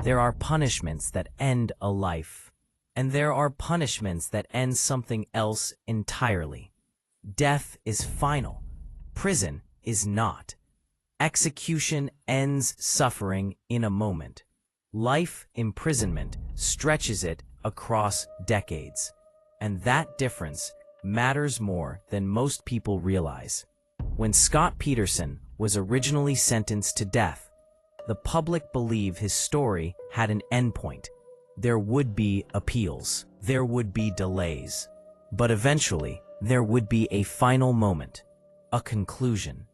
There are punishments that end a life, and there are punishments that end something else entirely. Death is final. Prison is not. Execution ends suffering in a moment. Life imprisonment stretches it across decades. And that difference matters more than most people realize. When Scott Peterson was originally sentenced to death, the public believed his story had an endpoint. There would be appeals. There would be delays. But eventually, there would be a final moment, a conclusion.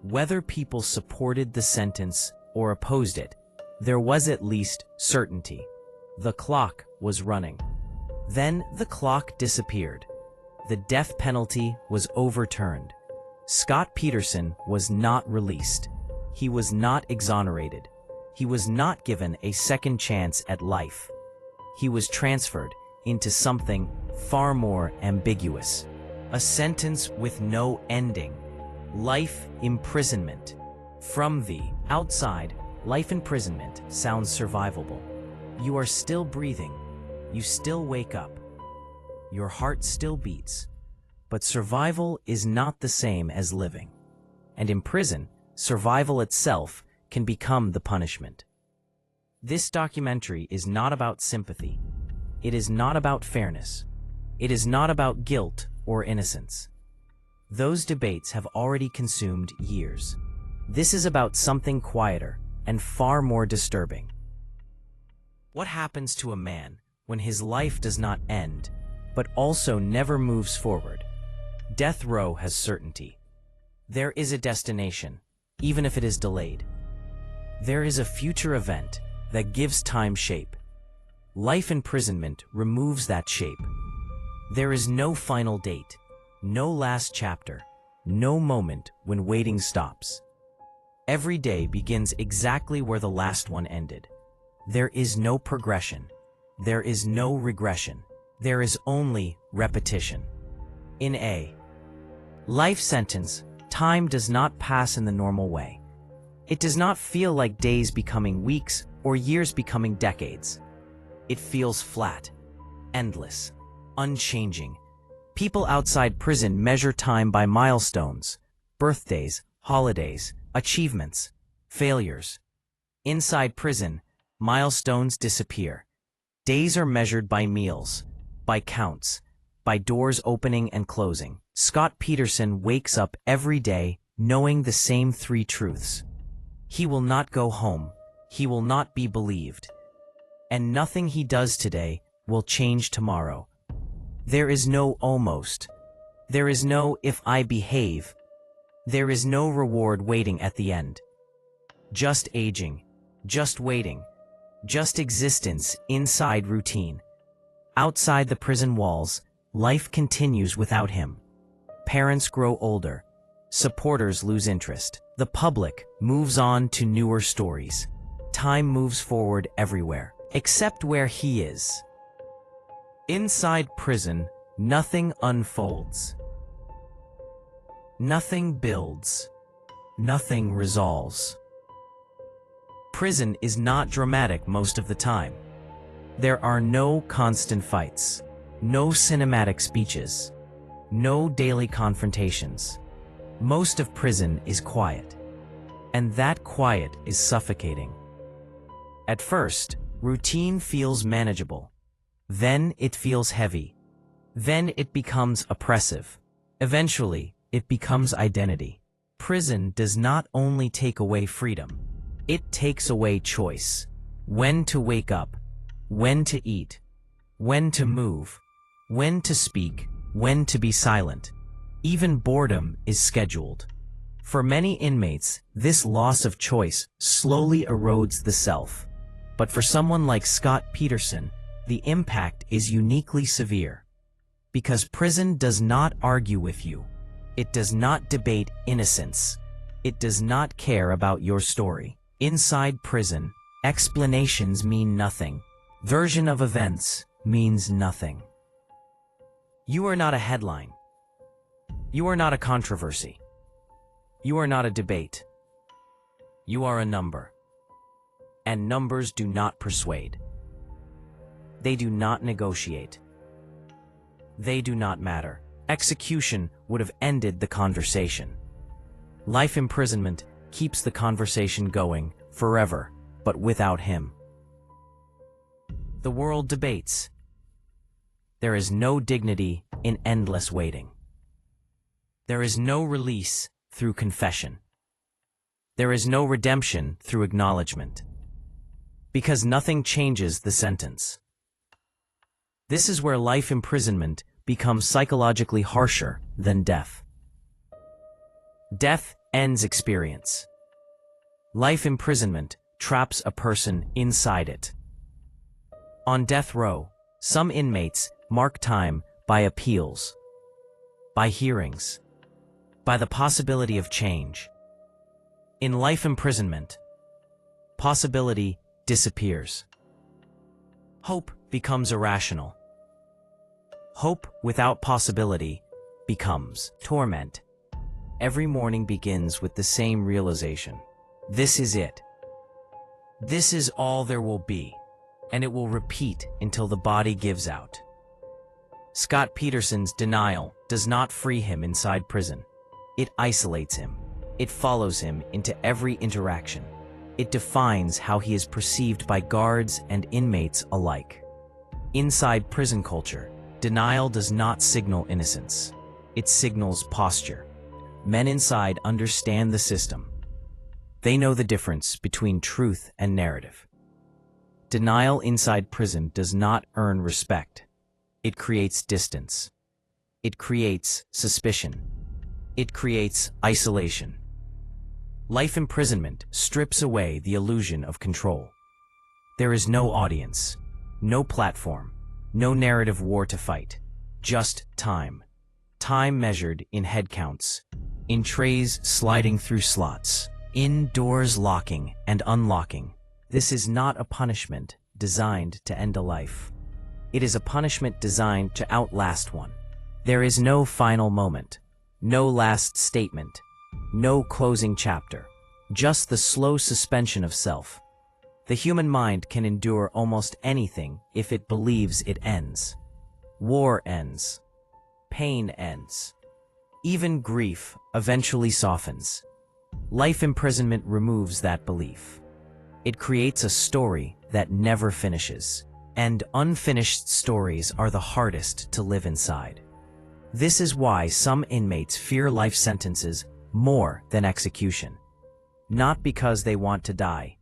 Whether people supported the sentence or opposed it, there was at least certainty. The clock was running. Then the clock disappeared. The death penalty was overturned. Scott Peterson was not released. He was not exonerated. He was not given a second chance at life. He was transferred into something far more ambiguous. A sentence with no ending. Life imprisonment. From the outside, life imprisonment sounds survivable. You are still breathing. You still wake up. Your heart still beats. But survival is not the same as living. And in prison, survival itself can become the punishment. This documentary is not about sympathy. It is not about fairness. It is not about guilt or innocence. Those debates have already consumed years. This is about something quieter and far more disturbing. What happens to a man when his life does not end, but also never moves forward? Death row has certainty. There is a destination, even if it is delayed. There is a future event that gives time shape. Life imprisonment removes that shape. There is no final date, no last chapter, no moment when waiting stops. Every day begins exactly where the last one ended. There is no progression. There is no regression. There is only repetition. In a life sentence, time does not pass in the normal way. It does not feel like days becoming weeks or years becoming decades. It feels flat, endless, unchanging. People outside prison measure time by milestones, birthdays, holidays, achievements, failures. Inside prison, milestones disappear. Days are measured by meals, by counts, by doors opening and closing. Scott Peterson wakes up every day knowing the same three truths. He will not go home. He will not be believed. And nothing he does today will change tomorrow. There is no almost. There is no if I behave. There is no reward waiting at the end. Just aging, just waiting, just existence inside routine. Outside the prison walls, life continues without him. Parents grow older. Supporters lose interest. The public moves on to newer stories. Time moves forward everywhere, except where he is. Inside prison, nothing unfolds. Nothing builds. Nothing resolves. Prison is not dramatic most of the time. There are no constant fights, no cinematic speeches, no daily confrontations. Most of prison is quiet, and that quiet is suffocating. At first, routine feels manageable. Then it feels heavy. Then it becomes oppressive. Eventually, it becomes identity. Prison does not only take away freedom, it takes away choice. When to wake up, when to eat, when to move, when to speak, when to be silent. Even boredom is scheduled. For many inmates, this loss of choice slowly erodes the self. But for someone like Scott Peterson, the impact is uniquely severe. Because prison does not argue with you. It does not debate innocence. It does not care about your story. Inside prison, explanations mean nothing. Version of events means nothing. You are not a headline. You are not a controversy. You are not a debate. You are a number. And numbers do not persuade. They do not negotiate. They do not matter. Execution would have ended the conversation. Life imprisonment keeps the conversation going forever, but without him. The world debates. There is no dignity in endless waiting. There is no release through confession. There is no redemption through acknowledgement. Because nothing changes the sentence. This is where life imprisonment becomes psychologically harsher than death. Death ends experience. Life imprisonment traps a person inside it. On death row, some inmates mark time by appeals, by hearings, by the possibility of change. In life imprisonment, possibility disappears. Hope becomes irrational. Hope without possibility becomes torment. Every morning begins with the same realization. This is it. This is all there will be, and it will repeat until the body gives out. Scott Peterson's denial does not free him inside prison. It isolates him. It follows him into every interaction. It defines how he is perceived by guards and inmates alike. Inside prison culture, denial does not signal innocence. It signals posture. Men inside understand the system. They know the difference between truth and narrative. Denial inside prison does not earn respect. It creates distance. It creates suspicion. It creates isolation. Life imprisonment strips away the illusion of control. There is no audience, no platform, no narrative war to fight, just time. Time measured in head counts, in trays sliding through slots, in doors locking and unlocking. This is not a punishment designed to end a life. It is a punishment designed to outlast one. There is no final moment, no last statement, no closing chapter, just the slow suspension of self. The human mind can endure almost anything if it believes it ends. War ends. Pain ends. Even grief eventually softens. Life imprisonment removes that belief. It creates a story that never finishes. And unfinished stories are the hardest to live inside. This is why some inmates fear life sentences more than execution. Not because they want to die,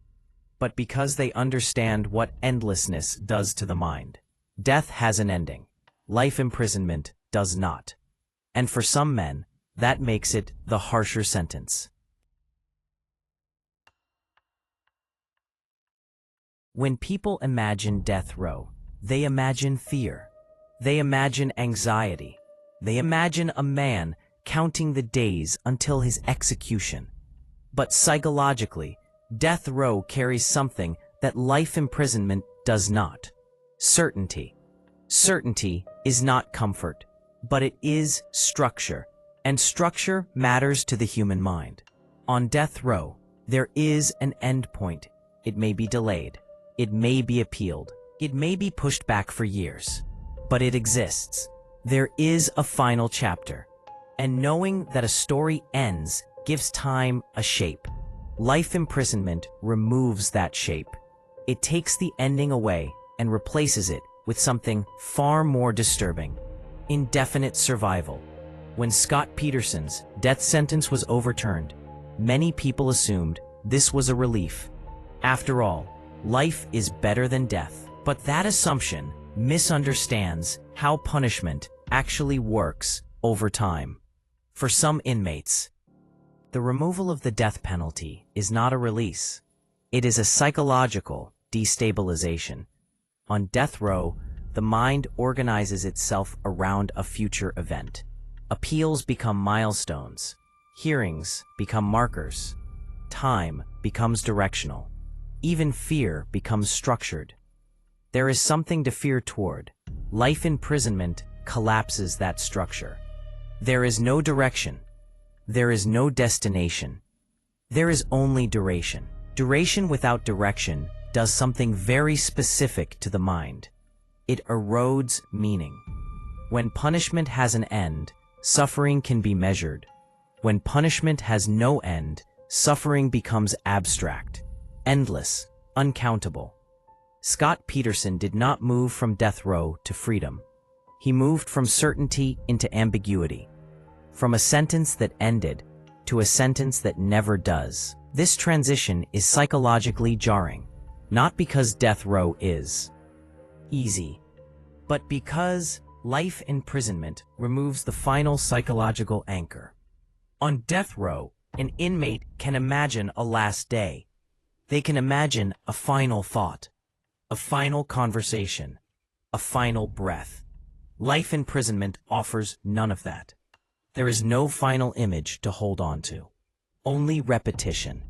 but because they understand what endlessness does to the mind. Death has an ending. Life imprisonment does not. And for some men, that makes it the harsher sentence. When people imagine death row, they imagine fear. They imagine anxiety. They imagine a man counting the days until his execution. But psychologically, death row carries something that life imprisonment does not. Certainty. Certainty is not comfort, but it is structure, and structure matters to the human mind. On death row, there is an end point. It may be delayed. It may be appealed. It may be pushed back for years. But it exists. There is a final chapter. And knowing that a story ends gives time a shape. Life imprisonment removes that shape. It takes the ending away and replaces it with something far more disturbing: indefinite survival. When Scott Peterson's death sentence was overturned, many people assumed this was a relief. After all, life is better than death. But that assumption misunderstands how punishment actually works over time. For some inmates, the removal of the death penalty is not a release. It is a psychological destabilization. On death row, the mind organizes itself around a future event. Appeals become milestones. Hearings become markers. Time becomes directional. Even fear becomes structured. There is something to fear toward. Life imprisonment collapses that structure. There is no direction. There is no destination. There is only duration. Duration without direction does something very specific to the mind. It erodes meaning. When punishment has an end, suffering can be measured. When punishment has no end, suffering becomes abstract, endless, uncountable. Scott Peterson did not move from death row to freedom. He moved from certainty into ambiguity, from a sentence that ended to a sentence that never does. This transition is psychologically jarring, not because death row is easy, but because life imprisonment removes the final psychological anchor. On death row, an inmate can imagine a last day. They can imagine a final thought, a final conversation, a final breath. Life imprisonment offers none of that. There is no final image to hold on to, only repetition.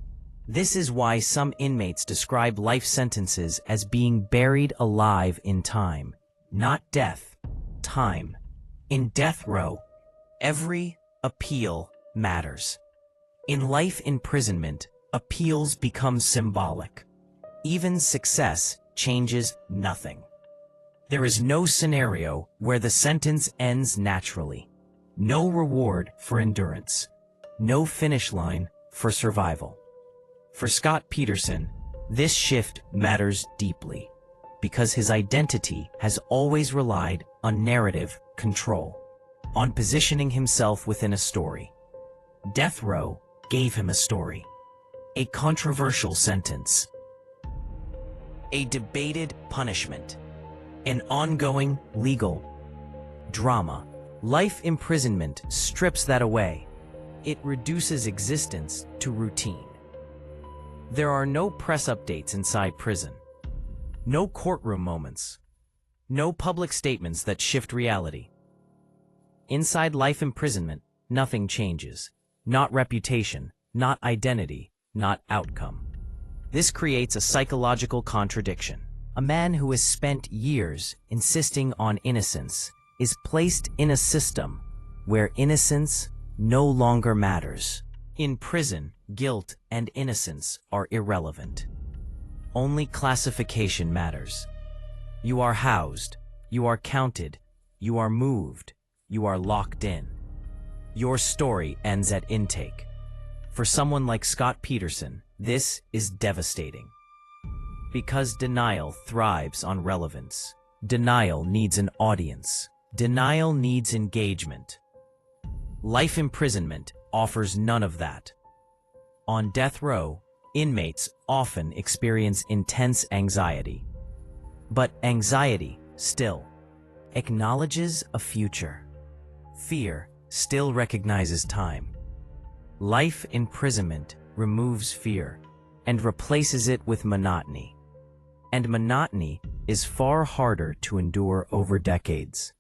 This is why some inmates describe life sentences as being buried alive in time. Not death, time. In death row, every appeal matters. In life imprisonment, appeals become symbolic. Even success changes nothing. There is no scenario where the sentence ends naturally. No reward for endurance. No finish line for survival. For Scott Peterson, this shift matters deeply because his identity has always relied on narrative control, on positioning himself within a story. Death row gave him a story, a controversial sentence, a debated punishment, an ongoing legal drama. Life imprisonment strips that away. It reduces existence to routine. There are no press updates inside prison, no courtroom moments, no public statements that shift reality. Inside life imprisonment, nothing changes. Not reputation, not identity, not outcome. This creates a psychological contradiction. A man who has spent years insisting on innocence is placed in a system where innocence no longer matters. In prison, guilt and innocence are irrelevant. Only classification matters. You are housed, you are counted, you are moved, you are locked in. Your story ends at intake. For someone like Scott Peterson, this is devastating. Because denial thrives on relevance. Denial needs an audience. Denial needs engagement. Life imprisonment offers none of that. On death row, inmates often experience intense anxiety. But anxiety still acknowledges a future. Fear still recognizes time. Life imprisonment removes fear and replaces it with monotony. And monotony is far harder to endure over decades.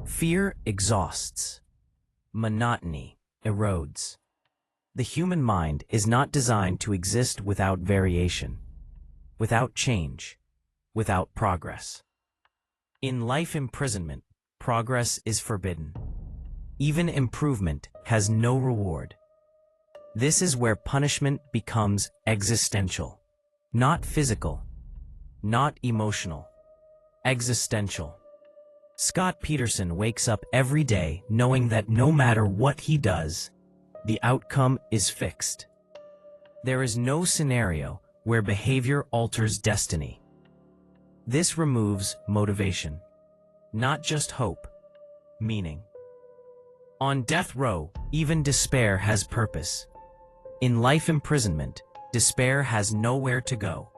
Fear exhausts. Monotony erodes. The human mind is not designed to exist without variation, without change, without progress. In life imprisonment, progress is forbidden. Even improvement has no reward. This is where punishment becomes existential, not physical, not emotional, existential. Scott Peterson wakes up every day knowing that no matter what he does, the outcome is fixed. There is no scenario where behavior alters destiny. This removes motivation, not just hope, meaning. On death row, even despair has purpose. In life imprisonment, despair has nowhere to go.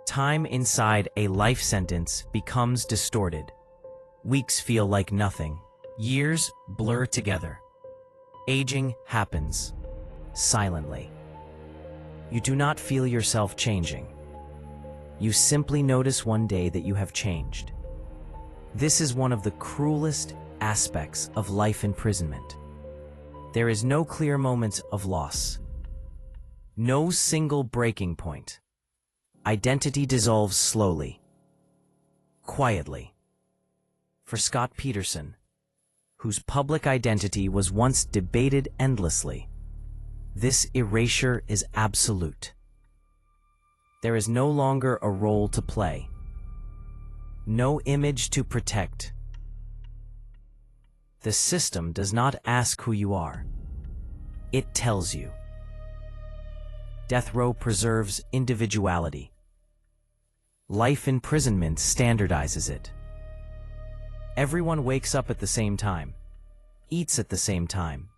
Time inside a life sentence becomes distorted. Weeks feel like nothing. Years blur together. Aging happens silently. You do not feel yourself changing. You simply notice one day that you have changed. This is one of the cruelest aspects of life imprisonment. There is no clear moment of loss. No single breaking point. Identity dissolves slowly, quietly. For Scott Peterson, whose public identity was once debated endlessly, this erasure is absolute. There is no longer a role to play, no image to protect. The system does not ask who you are. It tells you. Death row preserves individuality. Life imprisonment standardizes it. Everyone wakes up at the same time, eats at the same time,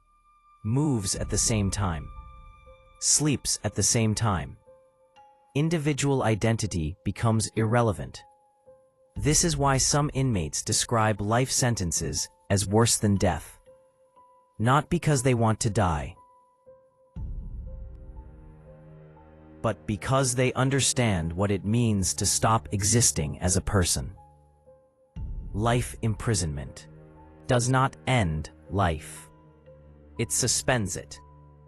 moves at the same time, sleeps at the same time. Individual identity becomes irrelevant. This is why some inmates describe life sentences as worse than death. Not because they want to die, but because they understand what it means to stop existing as a person. Life imprisonment does not end life. It suspends it.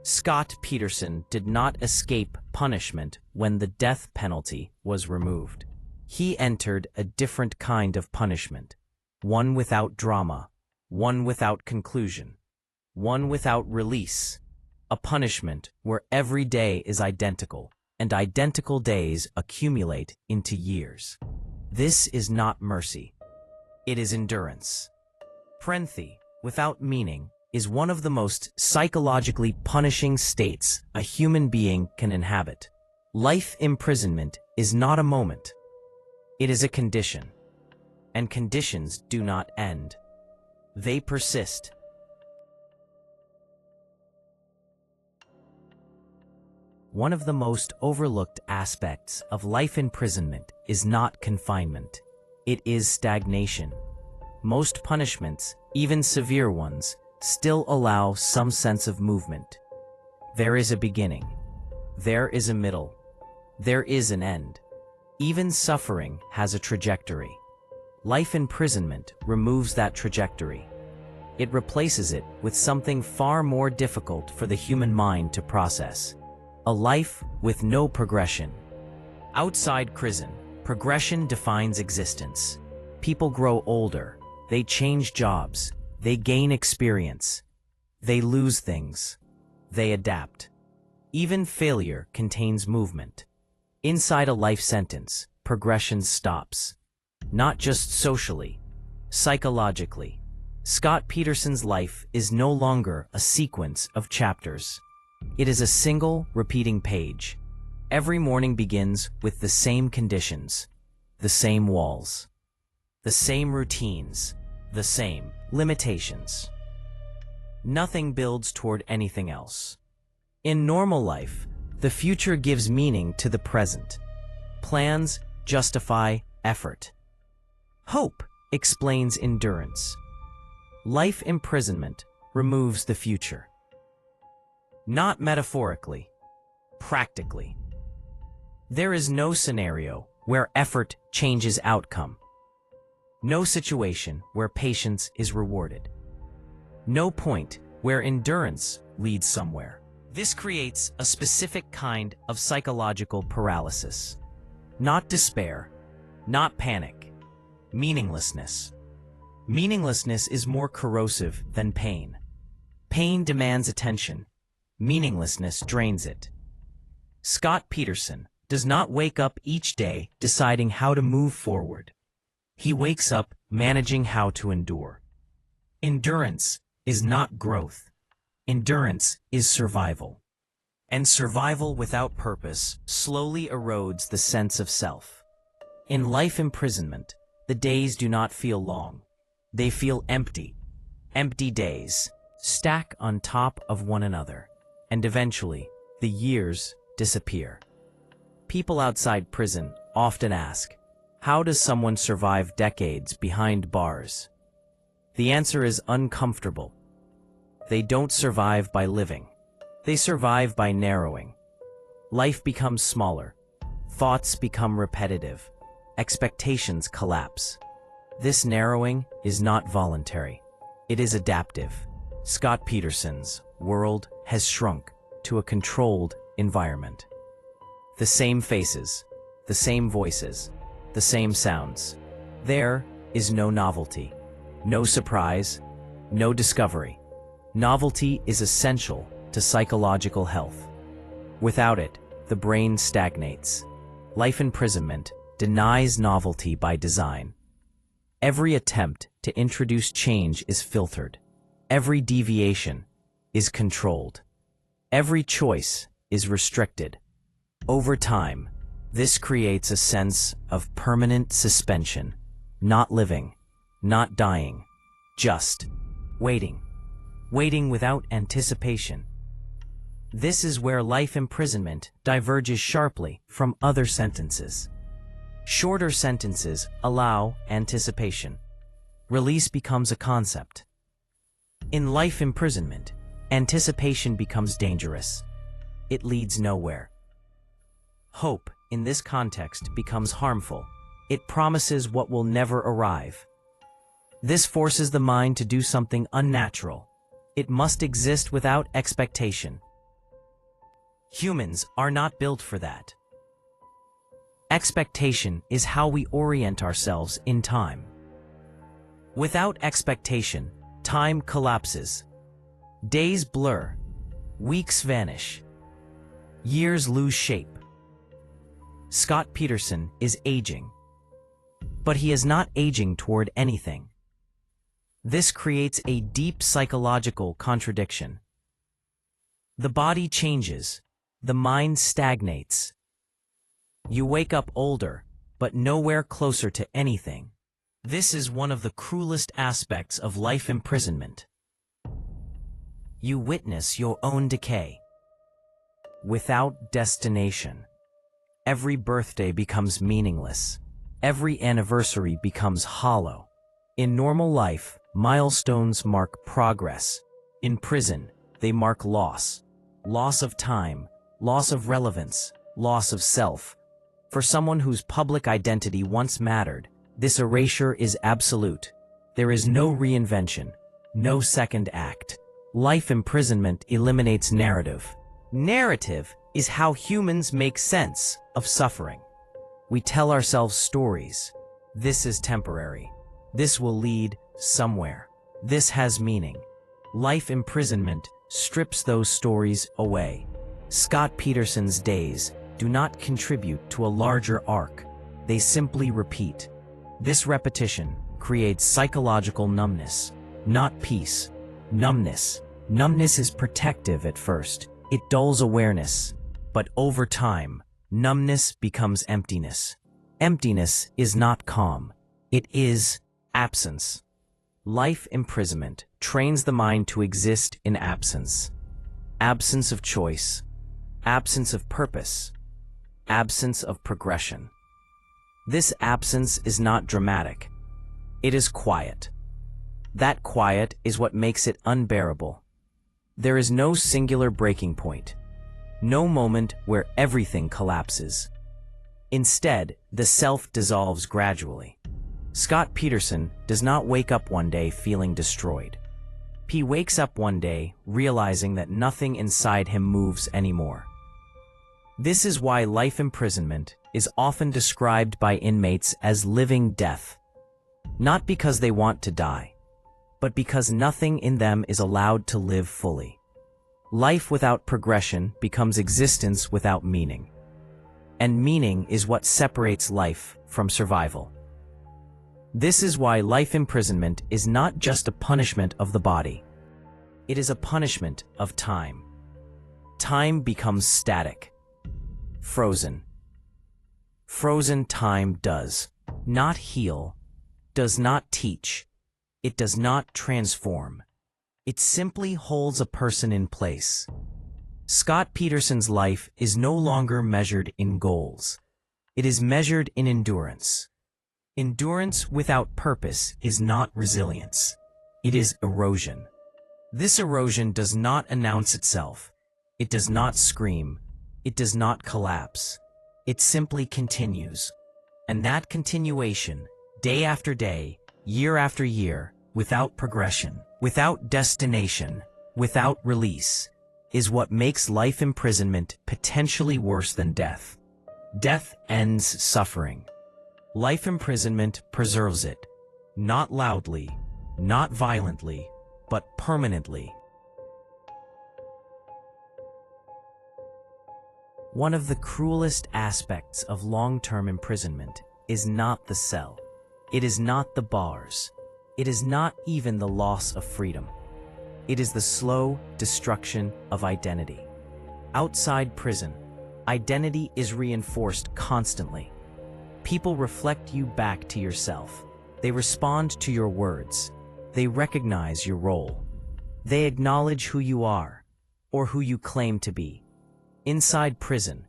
Scott Peterson did not escape punishment when the death penalty was removed. He entered a different kind of punishment, one without drama, one without conclusion, one without release, a punishment where every day is identical, and identical days accumulate into years. This is not mercy. It is endurance. Prenthe, without meaning, is one of the most psychologically punishing states a human being can inhabit. Life imprisonment is not a moment. It is a condition. And conditions do not end. They persist. One of the most overlooked aspects of life imprisonment is not confinement. It is stagnation. Most punishments, even severe ones, still allow some sense of movement. There is a beginning. There is a middle. There is an end. Even suffering has a trajectory. Life imprisonment removes that trajectory. It replaces it with something far more difficult for the human mind to process. A life with no progression. Outside prison, progression defines existence. People grow older. They change jobs. They gain experience. They lose things. They adapt. Even failure contains movement. Inside a life sentence, progression stops. Not just socially, psychologically. Scott Peterson's life is no longer a sequence of chapters. It is a single, repeating page. Every morning begins with the same conditions, the same walls, the same routines, the same limitations. Nothing builds toward anything else. In normal life, the future gives meaning to the present. Plans justify effort. Hope explains endurance. Life imprisonment removes the future. Not metaphorically, practically. There is no scenario where effort changes outcome. No situation where patience is rewarded. No point where endurance leads somewhere. This creates a specific kind of psychological paralysis. Not despair, not panic, meaninglessness. Meaninglessness is more corrosive than pain. Pain demands attention. Meaninglessness drains it. Scott Peterson does not wake up each day deciding how to move forward. He wakes up managing how to endure. Endurance is not growth. Endurance is survival. And survival without purpose slowly erodes the sense of self. In life imprisonment, the days do not feel long. They feel empty. Empty days stack on top of one another. And eventually, the years disappear. People outside prison often ask, how does someone survive decades behind bars? The answer is uncomfortable. They don't survive by living. They survive by narrowing. Life becomes smaller. Thoughts become repetitive. Expectations collapse. This narrowing is not voluntary. It is adaptive. Scott Peterson's world has shrunk to a controlled environment. The same faces, the same voices, the same sounds. There is no novelty, no surprise, no discovery. Novelty is essential to psychological health. Without it, the brain stagnates. Life imprisonment denies novelty by design. Every attempt to introduce change is filtered. Every deviation is controlled. Every choice is restricted. Over time, this creates a sense of permanent suspension, not living, not dying, just waiting, waiting without anticipation. This is where life imprisonment diverges sharply from other sentences. Shorter sentences allow anticipation. Release becomes a concept. In life imprisonment, anticipation becomes dangerous. It leads nowhere. Hope, in this context, becomes harmful. It promises what will never arrive. This forces the mind to do something unnatural. It must exist without expectation. Humans are not built for that. Expectation is how we orient ourselves in time. Without expectation, time collapses. Days blur. Weeks vanish. Years lose shape. Scott Peterson is aging. But he is not aging toward anything. This creates a deep psychological contradiction. The body changes. The mind stagnates. You wake up older, but nowhere closer to anything. This is one of the cruelest aspects of life imprisonment. You witness your own decay. Without destination. Every birthday becomes meaningless. Every anniversary becomes hollow. In normal life, milestones mark progress. In prison, they mark loss. Loss of time, loss of relevance, loss of self. For someone whose public identity once mattered, this erasure is absolute. There is no reinvention, no second act. Life imprisonment eliminates narrative. Narrative is how humans make sense of suffering. We tell ourselves stories. This is temporary. This will lead somewhere. This has meaning. Life imprisonment strips those stories away. Scott Peterson's days do not contribute to a larger arc. They simply repeat. This repetition creates psychological numbness, not peace. Numbness. Numbness is protective at first. It dulls awareness. But over time, numbness becomes emptiness. Emptiness is not calm. It is absence. Life imprisonment trains the mind to exist in absence. Absence of choice. Absence of purpose. Absence of progression. This absence is not dramatic. It is quiet. That quiet is what makes it unbearable. There is no singular breaking point. No moment where everything collapses. Instead, the self dissolves gradually. Scott Peterson does not wake up one day feeling destroyed. He wakes up one day realizing that nothing inside him moves anymore. This is why life imprisonment is often described by inmates as living death. Not because they want to die, but because nothing in them is allowed to live fully. Life without progression becomes existence without meaning. And meaning is what separates life from survival. This is why life imprisonment is not just a punishment of the body. It is a punishment of time. Time becomes static. Frozen. Frozen time does not heal, does not teach, it does not transform. It simply holds a person in place. Scott Peterson's life is no longer measured in goals. It is measured in endurance. Endurance without purpose is not resilience. It is erosion. This erosion does not announce itself. It does not scream. It does not collapse. It simply continues. And that continuation, day after day, year after year, without progression, without destination, without release, is what makes life imprisonment potentially worse than death. Death ends suffering. Life imprisonment preserves it, not loudly, not violently, but permanently. One of the cruelest aspects of long-term imprisonment is not the cell. It is not the bars. It is not even the loss of freedom. It is the slow destruction of identity. Outside prison, identity is reinforced constantly. People reflect you back to yourself. They respond to your words. They recognize your role. They acknowledge who you are, or who you claim to be. Inside prison,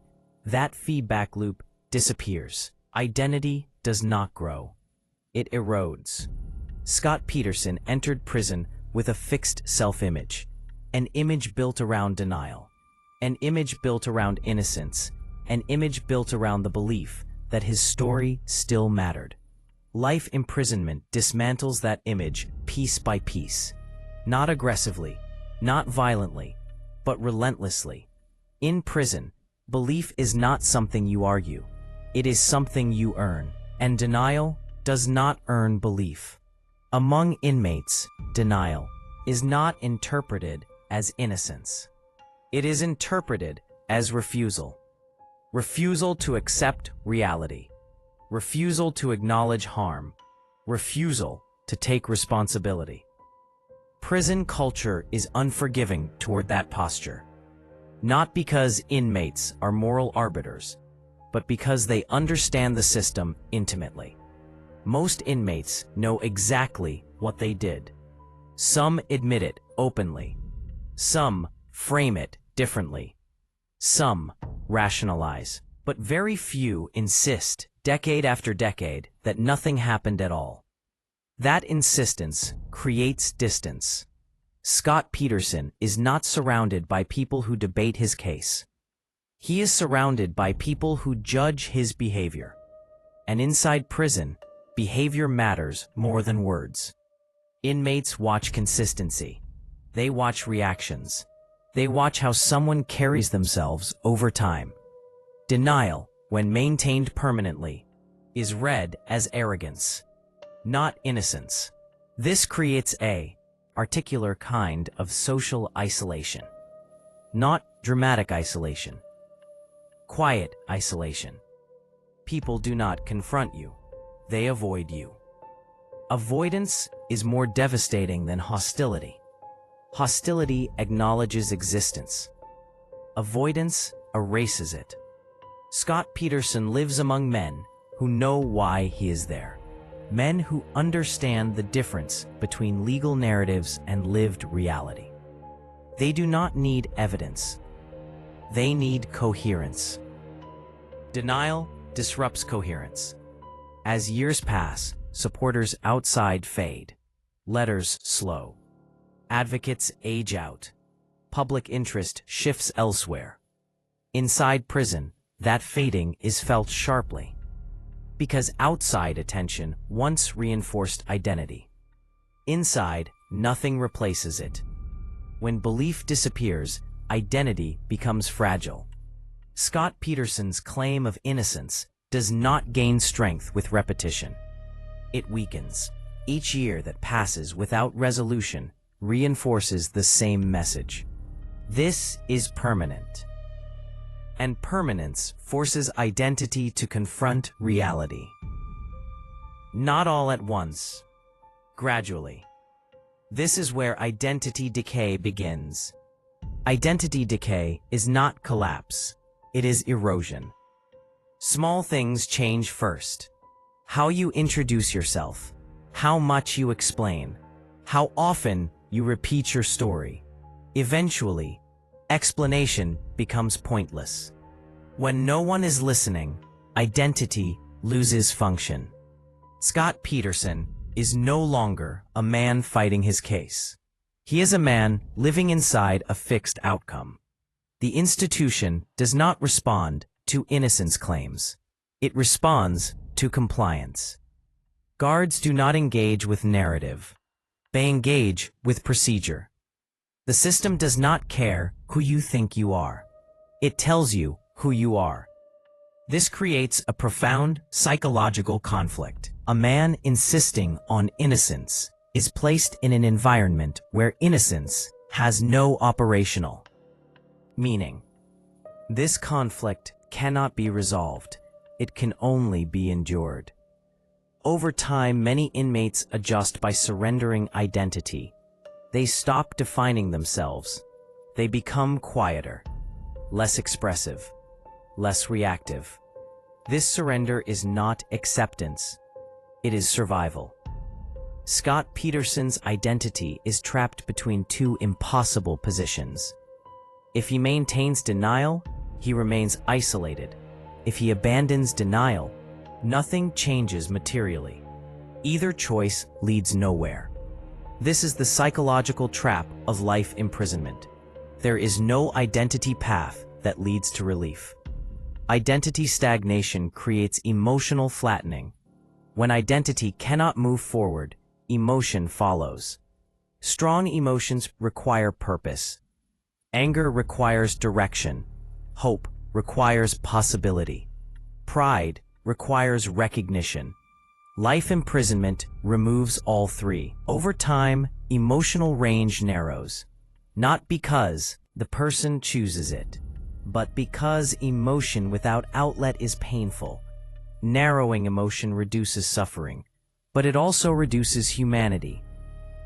that feedback loop disappears. Identity does not grow. It erodes. Scott Peterson entered prison with a fixed self-image, an image built around denial, an image built around innocence, an image built around the belief that his story still mattered. Life imprisonment dismantles that image piece by piece, not aggressively, not violently, but relentlessly. In prison, belief is not something you argue. It is something you earn, and denial does not earn belief. Among inmates, denial is not interpreted as innocence. It is interpreted as refusal. Refusal to accept reality. Refusal to acknowledge harm. Refusal to take responsibility. Prison culture is unforgiving toward that posture. Not because inmates are moral arbiters, but because they understand the system intimately. Most inmates know exactly what they did. Some admit it openly. Some frame it differently. Some rationalize, but very few insist, decade after decade, that nothing happened at all. That insistence creates distance. Scott Peterson is not surrounded by people who debate his case. He is surrounded by people who judge his behavior. And inside prison, behavior matters more than words. Inmates watch consistency. They watch reactions. They watch how someone carries themselves over time. Denial, when maintained permanently, is read as arrogance, not innocence. This creates a particular kind of social isolation. Not dramatic isolation. Quiet isolation. People do not confront you. They avoid you. Avoidance is more devastating than hostility. Hostility acknowledges existence. Avoidance erases it. Scott Peterson lives among men who know why he is there. Men who understand the difference between legal narratives and lived reality. They do not need evidence. They need coherence. Denial disrupts coherence. As years pass, supporters outside fade. Letters slow. Advocates age out. Public interest shifts elsewhere. Inside prison, that fading is felt sharply. Because outside attention once reinforced identity. Inside, nothing replaces it. When belief disappears, identity becomes fragile. Scott Peterson's claim of innocence does not gain strength with repetition. It weakens. Each year that passes without resolution reinforces the same message. This is permanent. And permanence forces identity to confront reality. Not all at once. Gradually. This is where identity decay begins. Identity decay is not collapse. It is erosion. Small things change first. How you introduce yourself, how much you explain, how often you repeat your story. Eventually, explanation becomes pointless. When no one is listening, identity loses function. Scott Peterson is no longer a man fighting his case. He is a man living inside a fixed outcome. The institution does not respond to innocence claims. It responds to compliance. Guards do not engage with narrative. They engage with procedure. The system does not care who you think you are. It tells you who you are. This creates a profound psychological conflict. A man insisting on innocence is placed in an environment where innocence has no operational meaning. This conflict cannot be resolved. It can only be endured. Over time, many inmates adjust by surrendering identity. They stop defining themselves. They become quieter, less expressive, less reactive. This surrender is not acceptance. It is survival. Scott Peterson's identity is trapped between two impossible positions. If he maintains denial, he remains isolated. If he abandons denial, nothing changes materially. Either choice leads nowhere. This is the psychological trap of life imprisonment. There is no identity path that leads to relief. Identity stagnation creates emotional flattening. When identity cannot move forward, emotion follows. Strong emotions require purpose. Anger requires direction. Hope requires possibility. Pride requires recognition. Life imprisonment removes all three. Over time, emotional range narrows. Not because the person chooses it, but because emotion without outlet is painful. Narrowing emotion reduces suffering, but it also reduces humanity.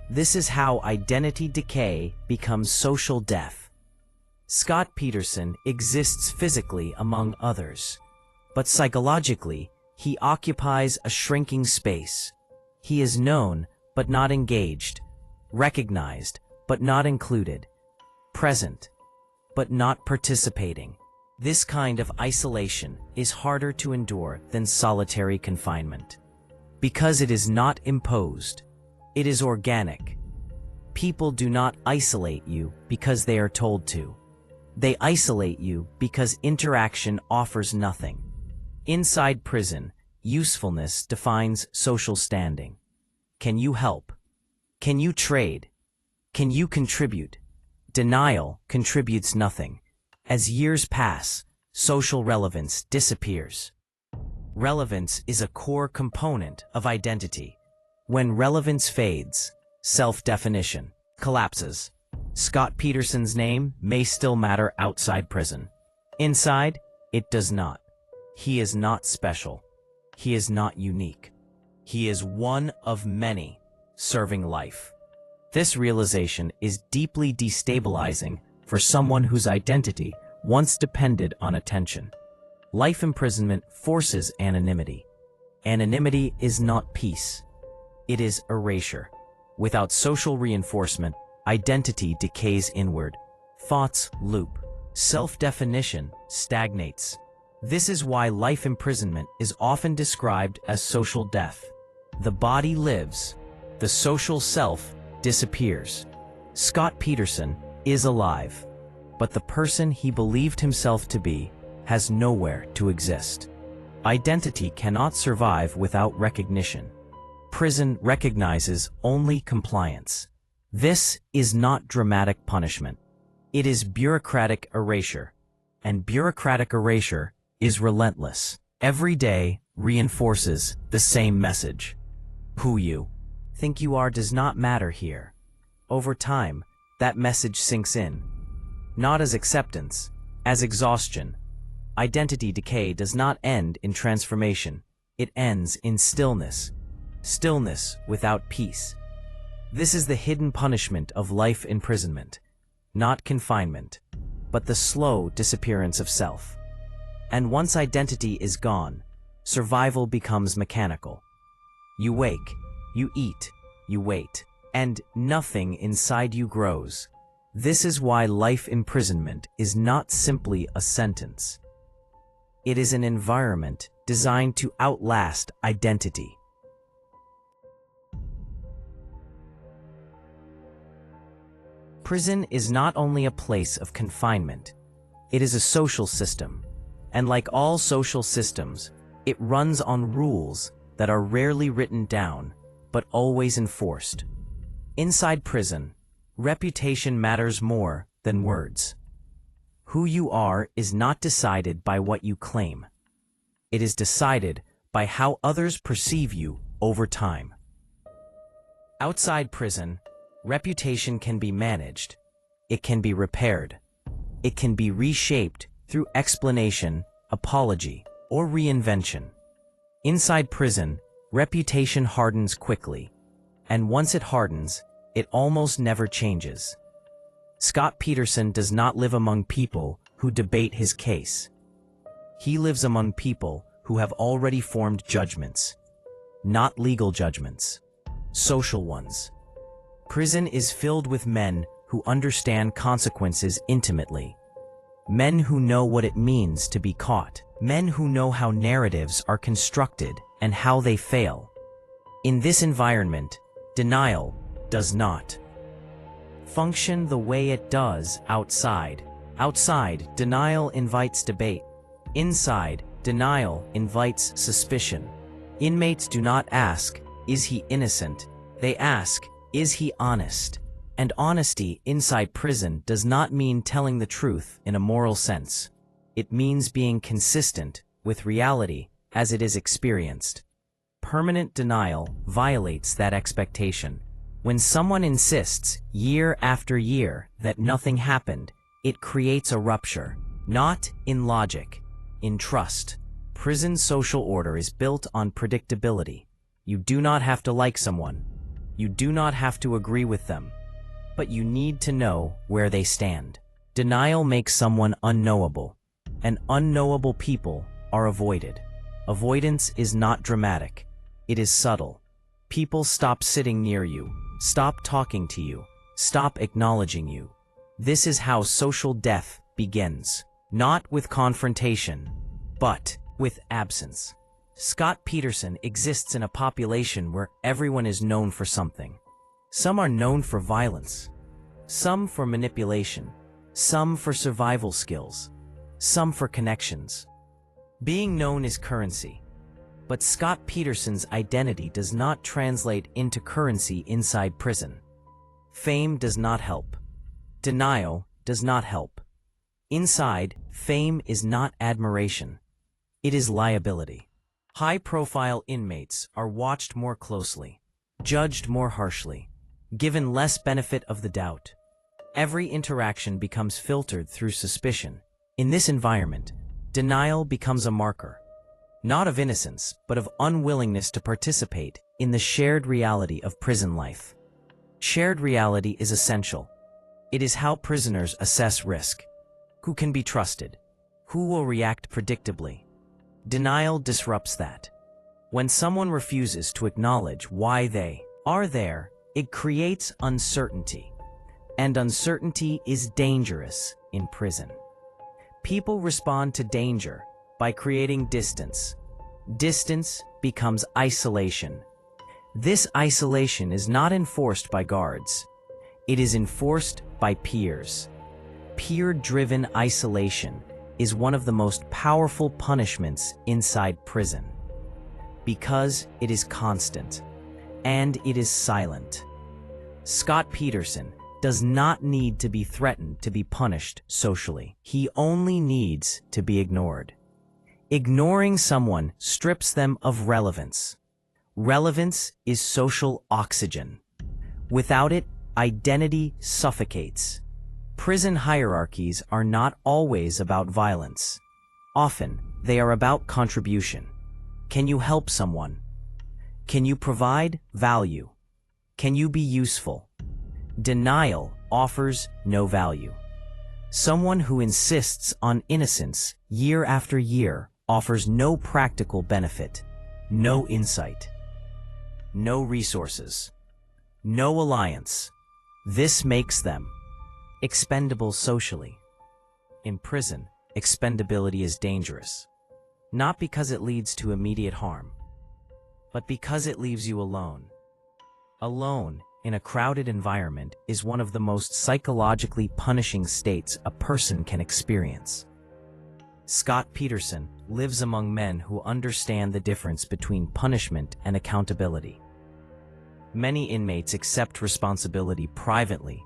This is how identity decay becomes social death. Scott Peterson exists physically among others, but psychologically, he occupies a shrinking space. He is known, but not engaged, recognized, but not included, present, but not participating. This kind of isolation is harder to endure than solitary confinement. Because it is not imposed, it is organic. People do not isolate you because they are told to. They isolate you because interaction offers nothing. Inside prison, usefulness defines social standing. Can you help? Can you trade? Can you contribute? Denial contributes nothing. As years pass, social relevance disappears. Relevance is a core component of identity. When relevance fades, self-definition collapses. Scott Peterson's name may still matter outside prison. Inside, it does not. He is not special. He is not unique. He is one of many, serving life. This realization is deeply destabilizing for someone whose identity once depended on attention. Life imprisonment forces anonymity. Anonymity is not peace. It is erasure. Without social reinforcement, identity decays inward. Thoughts loop. Self-definition stagnates. This is why life imprisonment is often described as social death. The body lives. The social self disappears. Scott Peterson is alive, but the person he believed himself to be has nowhere to exist. Identity cannot survive without recognition. Prison recognizes only compliance. This is not dramatic punishment. It is bureaucratic erasure, and bureaucratic erasure is relentless. Every day reinforces the same message. Who you think you are does not matter here. Over time, that message sinks in. Not as acceptance, as exhaustion. Identity decay does not end in transformation. It ends in stillness. Stillness without peace. This is the hidden punishment of life imprisonment. Not confinement, but the slow disappearance of self. And once identity is gone, survival becomes mechanical. You wake, you eat, you wait, and nothing inside you grows. This is why life imprisonment is not simply a sentence. It is an environment designed to outlast identity. Prison is not only a place of confinement, it is a social system. And like all social systems, it runs on rules that are rarely written down, but always enforced. Inside prison, reputation matters more than words. Who you are is not decided by what you claim. It is decided by how others perceive you over time. Outside prison, reputation can be managed. It can be repaired. It can be reshaped through explanation, apology, or reinvention. Inside prison, reputation hardens quickly, and once it hardens, it almost never changes. Scott Peterson does not live among people who debate his case. He lives among people who have already formed judgments. Not legal judgments, social ones. Prison is filled with men who understand consequences intimately. Men who know what it means to be caught. Men who know how narratives are constructed and how they fail. In this environment, denial does not function the way it does outside. Outside, denial invites debate. Inside, denial invites suspicion. Inmates do not ask, "Is he innocent?" They ask, "Is he honest?" And honesty inside prison does not mean telling the truth in a moral sense. It means being consistent with reality as it is experienced. Permanent denial violates that expectation. When someone insists year after year that nothing happened, it creates a rupture, not in logic, in trust. Prison social order is built on predictability. You do not have to like someone. You do not have to agree with them. But you need to know where they stand. Denial makes someone unknowable, and unknowable people are avoided. Avoidance is not dramatic. It is subtle. People stop sitting near you, stop talking to you, stop acknowledging you. This is how social death begins. Not with confrontation, but with absence. Scott Peterson exists in a population where everyone is known for something. Some are known for violence, some for manipulation, some for survival skills, some for connections. Being known is currency, but Scott Peterson's identity does not translate into currency inside prison. Fame does not help. Denial does not help. Inside, fame is not admiration. It is liability. High-profile inmates are watched more closely, judged more harshly, given less benefit of the doubt. Every interaction becomes filtered through suspicion. In this environment, denial becomes a marker, not of innocence, but of unwillingness to participate in the shared reality of prison life. Shared reality is essential. It is how prisoners assess risk. Who can be trusted? Who will react predictably? Denial disrupts that. When someone refuses to acknowledge why they are there, it creates uncertainty. And uncertainty is dangerous in prison. People respond to danger by creating distance. Distance becomes isolation. This isolation is not enforced by guards. It is enforced by peers. Peer-driven isolation is one of the most powerful punishments inside prison, because it is constant and it is silent. Scott Peterson does not need to be threatened to be punished socially. He only needs to be ignored. Ignoring someone strips them of relevance. Relevance is social oxygen. Without it, identity suffocates. Prison hierarchies are not always about violence. Often, they are about contribution. Can you help someone? Can you provide value? Can you be useful? Denial offers no value. Someone who insists on innocence year after year offers no practical benefit, no insight, no resources, no alliance. This makes them expendable socially. In prison, expendability is dangerous, not because it leads to immediate harm, but because it leaves you alone. Alone in a crowded environment is one of the most psychologically punishing states a person can experience. Scott Peterson lives among men who understand the difference between punishment and accountability. Many inmates accept responsibility privately,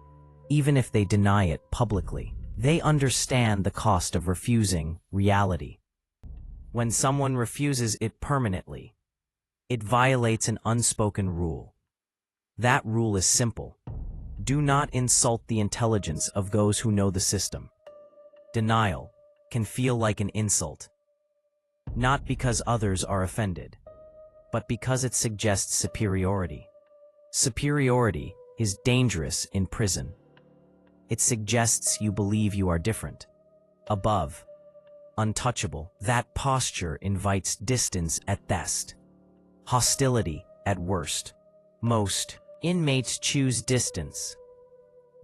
even if they deny it publicly. They understand the cost of refusing reality. When someone refuses it permanently, it violates an unspoken rule. That rule is simple. Do not insult the intelligence of those who know the system. Denial can feel like an insult. Not because others are offended, but because it suggests superiority. Superiority is dangerous in prison. It suggests you believe you are different, above, untouchable. That posture invites distance at best, hostility at worst. Most inmates choose distance.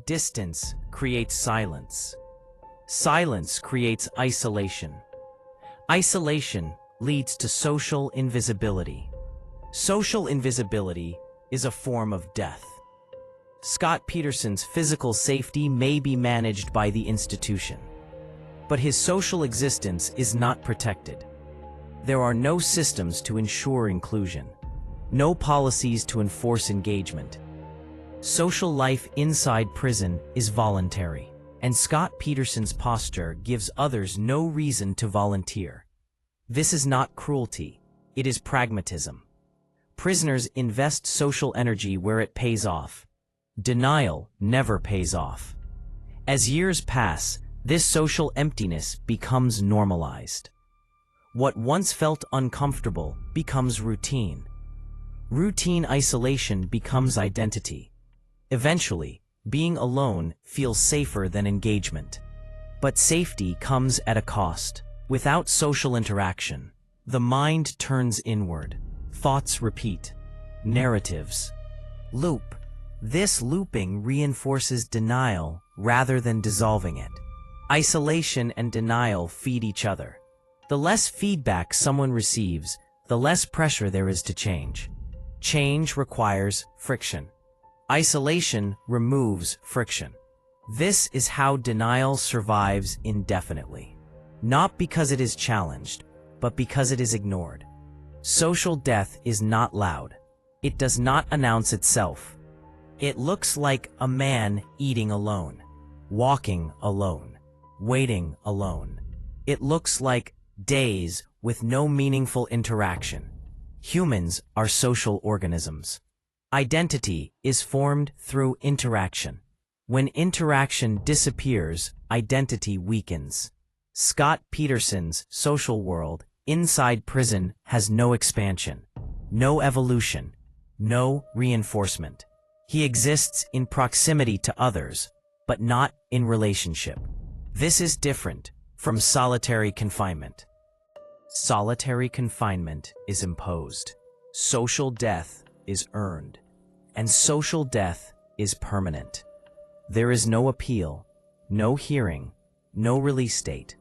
Distance creates silence. Silence creates isolation. Isolation leads to social invisibility. Social invisibility is a form of death. Scott Peterson's physical safety may be managed by the institution, but his social existence is not protected. There are no systems to ensure inclusion, no policies to enforce engagement. Social life inside prison is voluntary, and Scott Peterson's posture gives others no reason to volunteer. This is not cruelty, it is pragmatism. Prisoners invest social energy where it pays off. Denial never pays off. As years pass, this social emptiness becomes normalized. What once felt uncomfortable becomes routine. Routine isolation becomes identity. Eventually, being alone feels safer than engagement. But safety comes at a cost. Without social interaction, the mind turns inward. Thoughts repeat. Narratives loop. This looping reinforces denial rather than dissolving it. Isolation and denial feed each other. The less feedback someone receives, the less pressure there is to change. Change requires friction. Isolation removes friction. This is how denial survives indefinitely. Not because it is challenged, but because it is ignored. Social death is not loud. It does not announce itself. It looks like a man eating alone, walking alone, waiting alone. It looks like days with no meaningful interaction. Humans are social organisms. Identity is formed through interaction. When interaction disappears, identity weakens. Scott Peterson's social world inside prison has no expansion, no evolution, no reinforcement. He exists in proximity to others, but not in relationship. This is different from solitary confinement. Solitary confinement is imposed. Social death is earned. And social death is permanent. There is no appeal, no hearing, no release date.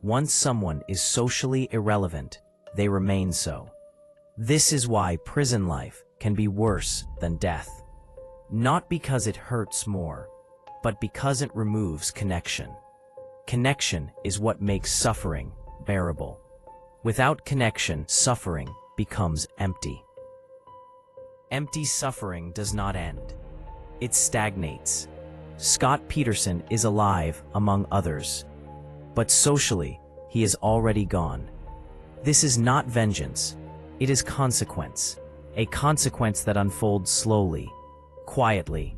Once someone is socially irrelevant, they remain so. This is why prison life can be worse than death. Not because it hurts more, but because it removes connection. Connection is what makes suffering bearable. Without connection, suffering becomes empty. Empty suffering does not end. It stagnates. Scott Peterson is alive among others. But socially, he is already gone. This is not vengeance. It is consequence. A consequence that unfolds slowly, quietly,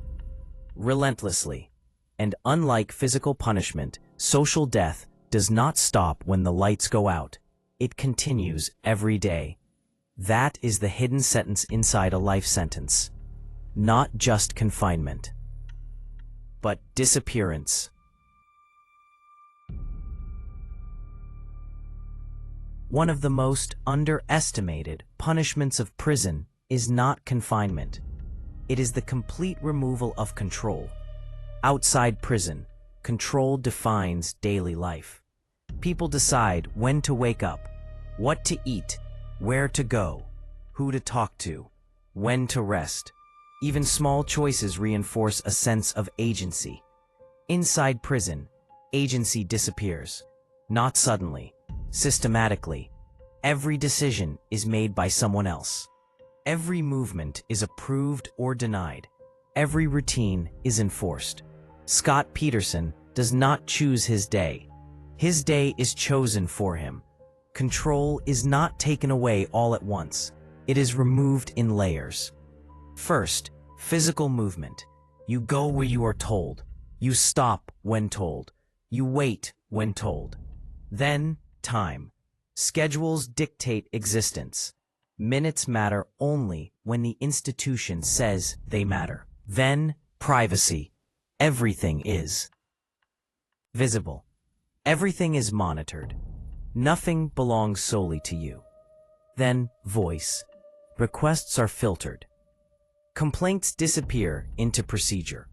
relentlessly. And unlike physical punishment, social death does not stop when the lights go out. It continues every day. That is the hidden sentence inside a life sentence. Not just confinement, but disappearance. One of the most underestimated punishments of prison is not confinement. It is the complete removal of control. Outside prison, control defines daily life. People decide when to wake up, what to eat, where to go, who to talk to, when to rest. Even small choices reinforce a sense of agency. Inside prison, agency disappears. Not suddenly, systematically. Every decision is made by someone else. Every movement is approved or denied. Every routine is enforced. Scott Peterson does not choose his day. His day is chosen for him. Control is not taken away all at once. It is removed in layers. First, physical movement. You go where you are told. You stop when told. You wait when told. Then, time. Schedules dictate existence. Minutes matter only when the institution says they matter. Then, privacy. Everything is visible. Everything is monitored. Nothing belongs solely to you. Then, voice. Requests are filtered. Complaints disappear into procedure.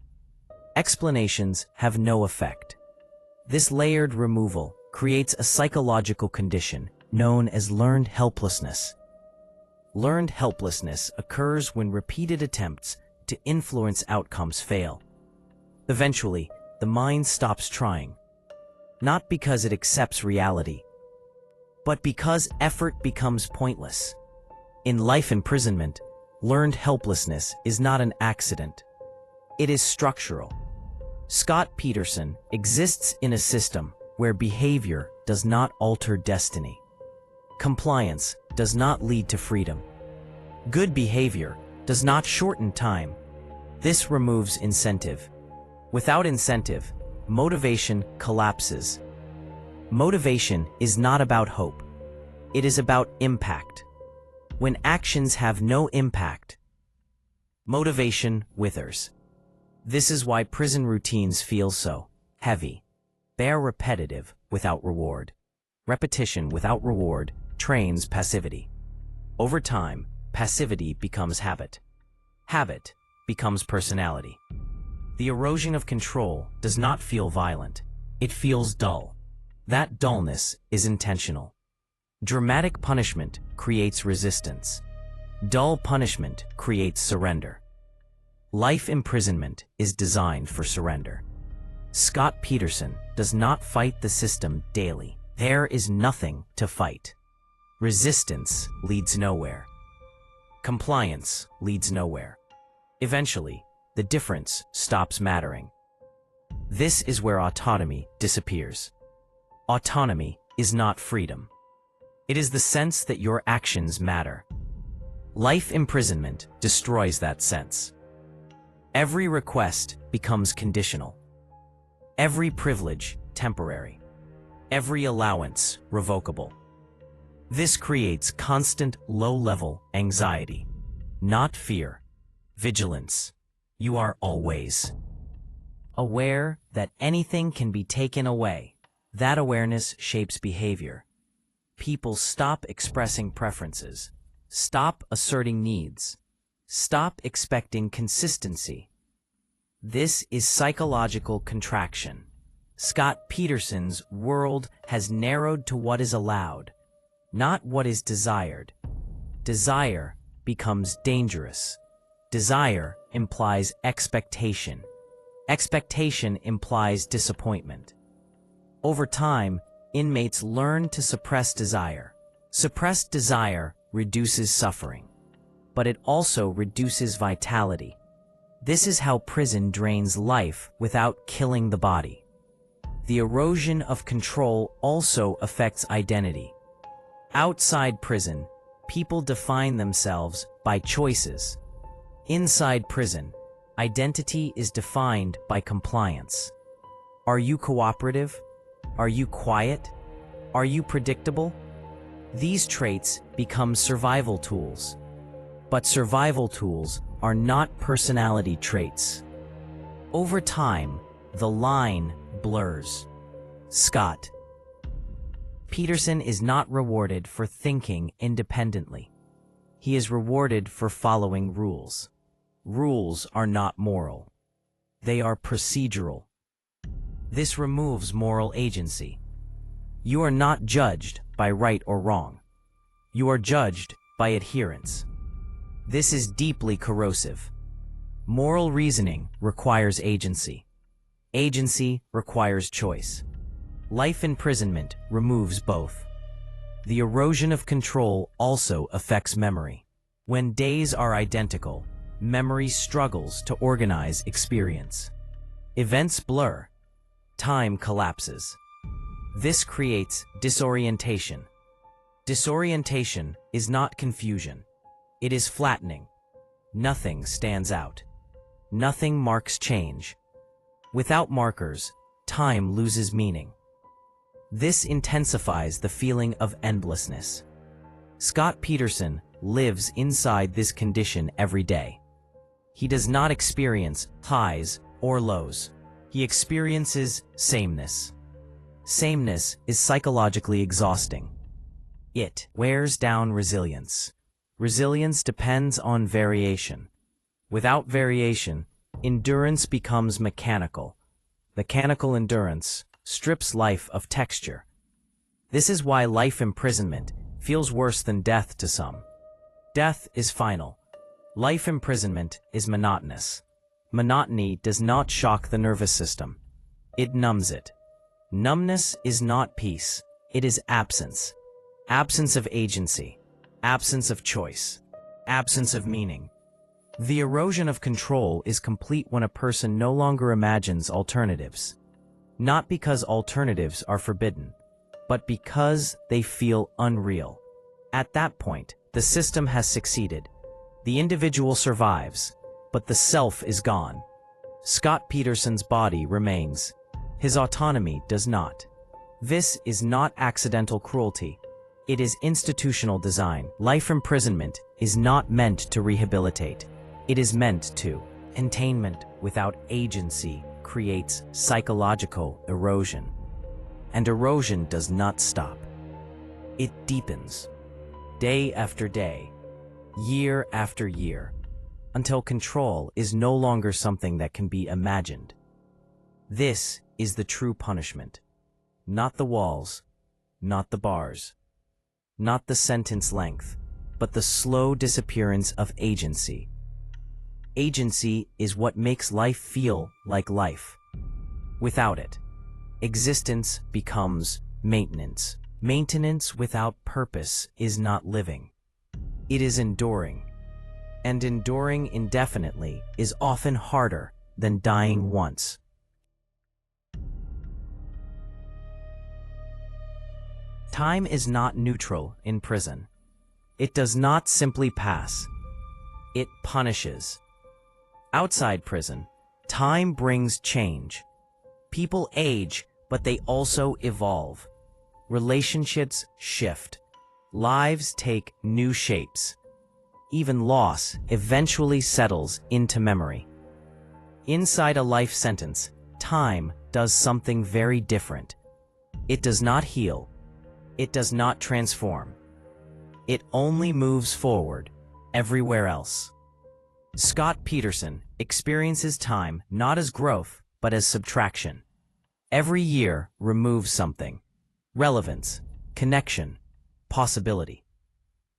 Explanations have no effect. This layered removal creates a psychological condition known as learned helplessness. Learned helplessness occurs when repeated attempts to influence outcomes fail. Eventually, the mind stops trying, not because it accepts reality, but because effort becomes pointless. In life imprisonment, learned helplessness is not an accident. It is structural. Scott Peterson exists in a system where behavior does not alter destiny. Compliance does not lead to freedom. Good behavior does not shorten time. This removes incentive. Without incentive, motivation collapses. Motivation is not about hope. It is about impact. When actions have no impact, motivation withers. This is why prison routines feel so heavy. They are repetitive without reward. Repetition without reward trains passivity. Over time, passivity becomes habit. Habit becomes personality. The erosion of control does not feel violent. It feels dull. That dullness is intentional. Dramatic punishment creates resistance. Dull punishment creates surrender. Life imprisonment is designed for surrender. Scott Peterson does not fight the system daily. There is nothing to fight. Resistance leads nowhere. Compliance leads nowhere. Eventually, the difference stops mattering. This is where autonomy disappears. Autonomy is not freedom. It is the sense that your actions matter. Life imprisonment destroys that sense. Every request becomes conditional. Every privilege temporary. Every allowance revocable. This creates constant low-level anxiety, not fear, vigilance. You are always aware that anything can be taken away. That awareness shapes behavior. People stop expressing preferences, stop asserting needs, stop expecting consistency. This is psychological contraction. Scott Peterson's world has narrowed to what is allowed, not what is desired. Desire becomes dangerous. Desire implies expectation. Expectation implies disappointment. Over time, inmates learn to suppress desire. Suppressed desire reduces suffering, but it also reduces vitality. This is how prison drains life without killing the body. The erosion of control also affects identity. Outside prison, people define themselves by choices. Inside prison, identity is defined by compliance. Are you cooperative? Are you quiet? Are you predictable? These traits become survival tools. But survival tools are not personality traits. Over time, the line blurs. Scott Peterson is not rewarded for thinking independently. He is rewarded for following rules. Rules are not moral. They are procedural. This removes moral agency. You are not judged by right or wrong. You are judged by adherence. This is deeply corrosive. Moral reasoning requires agency. Agency requires choice. Life imprisonment removes both. The erosion of control also affects memory. When days are identical, memory struggles to organize experience. Events blur. Time collapses. This creates disorientation. Disorientation is not confusion. It is flattening. Nothing stands out. Nothing marks change. Without markers, time loses meaning. This intensifies the feeling of endlessness. Scott Peterson lives inside this condition every day. He does not experience highs or lows. He experiences sameness. Sameness is psychologically exhausting. It wears down resilience. Resilience depends on variation. Without variation, endurance becomes mechanical. Mechanical endurance strips life of texture. This is why life imprisonment feels worse than death to some. Death is final. Life imprisonment is monotonous. Monotony does not shock the nervous system. It numbs it. Numbness is not peace. It is absence. Absence of agency. Absence of choice. Absence of meaning. The erosion of control is complete when a person no longer imagines alternatives. Not because alternatives are forbidden, but because they feel unreal. At that point, the system has succeeded. The individual survives, but the self is gone. Scott Peterson's body remains. His autonomy does not. This is not accidental cruelty. It is institutional design. Life imprisonment is not meant to rehabilitate. It is meant to. Containment without agency creates psychological erosion. And erosion does not stop. It deepens. Day after day, year after year, until control is no longer something that can be imagined. This is the true punishment. Not the walls, not the bars, not the sentence length, but the slow disappearance of agency. Agency is what makes life feel like life. Without it, existence becomes maintenance. Maintenance without purpose is not living. It is enduring. And enduring indefinitely is often harder than dying once. Time is not neutral in prison. It does not simply pass. It punishes. Outside prison, time brings change. People age, but they also evolve. Relationships shift. Lives take new shapes. Even loss eventually settles into memory. Inside a life sentence, time does something very different. It does not heal. It does not transform. It only moves forward, everywhere else. Scott Peterson experiences time not as growth, but as subtraction. Every year removes something. Relevance, connection, possibility.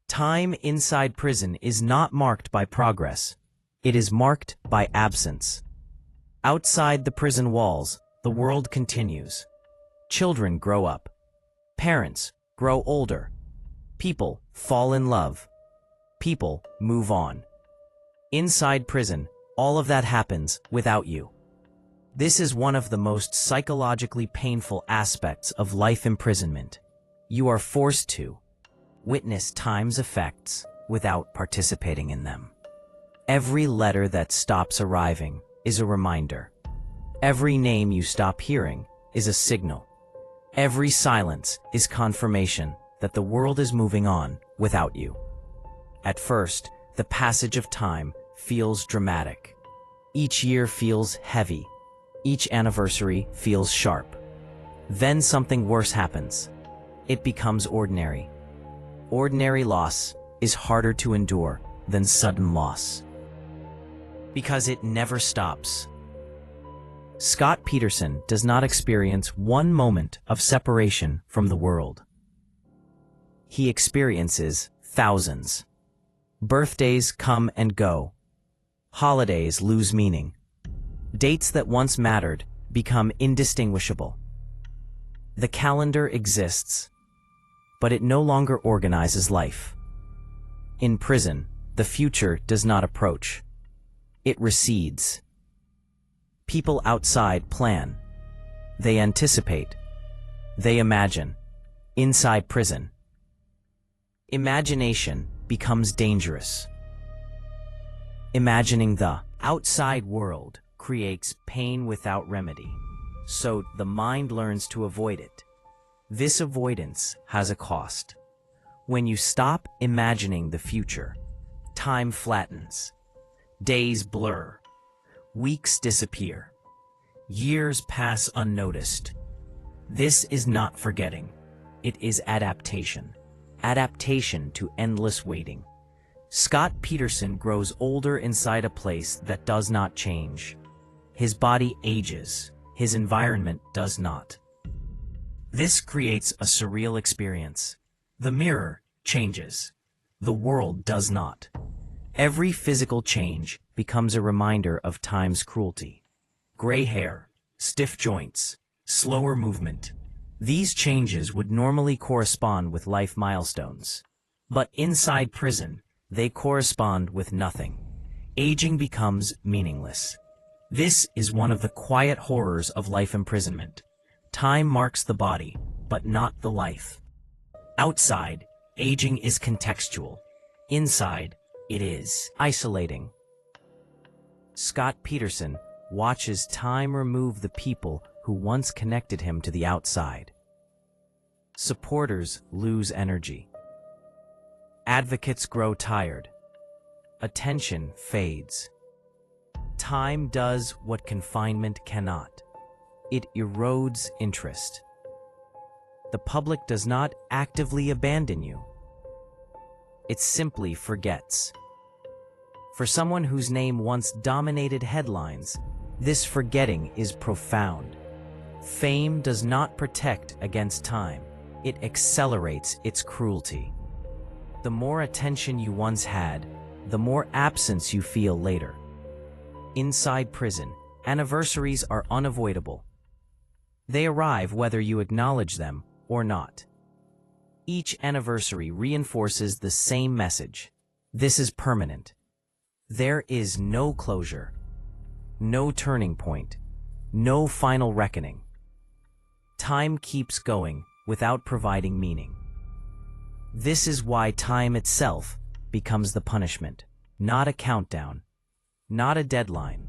Time inside prison is not marked by progress. It is marked by absence. Outside the prison walls, the world continues. Children grow up. Parents grow older. People fall in love. People move on. Inside prison, all of that happens without you. This is one of the most psychologically painful aspects of life imprisonment. You are forced to witness time's effects without participating in them. Every letter that stops arriving is a reminder. Every name you stop hearing is a signal. Every silence is confirmation that the world is moving on without you. At first, the passage of time feels dramatic. Each year feels heavy. Each anniversary feels sharp. Then something worse happens. It becomes ordinary. Ordinary loss is harder to endure than sudden loss. Because it never stops. Scott Peterson does not experience one moment of separation from the world. He experiences thousands. Birthdays come and go. Holidays lose meaning. Dates that once mattered become indistinguishable. The calendar exists, but it no longer organizes life. In prison, the future does not approach. It recedes. People outside plan. They anticipate. They imagine. Inside prison, imagination becomes dangerous. Imagining the outside world creates pain without remedy, so the mind learns to avoid it. This avoidance has a cost. When you stop imagining the future, time flattens. Days blur. Weeks disappear. Years pass unnoticed. This is not forgetting. It is adaptation. Adaptation to endless waiting. Scott Peterson grows older inside a place that does not change. His body ages. His environment does not. This creates a surreal experience. The mirror changes. The world does not. Every physical change becomes a reminder of time's cruelty. Gray hair, stiff joints, slower movement. These changes would normally correspond with life milestones. But inside prison, they correspond with nothing. Aging becomes meaningless. This is one of the quiet horrors of life imprisonment. Time marks the body, but not the life. Outside, aging is contextual. Inside, it is isolating. Scott Peterson watches time remove the people who once connected him to the outside. Supporters lose energy. Advocates grow tired. Attention fades. Time does what confinement cannot. It erodes interest. The public does not actively abandon you. It simply forgets. For someone whose name once dominated headlines, this forgetting is profound. Fame does not protect against time. It accelerates its cruelty. The more attention you once had, the more absence you feel later. Inside prison, anniversaries are unavoidable. They arrive whether you acknowledge them or not. Each anniversary reinforces the same message. This is permanent. There is no closure, no turning point, no final reckoning. Time keeps going without providing meaning. This is why time itself becomes the punishment, not a countdown, not a deadline,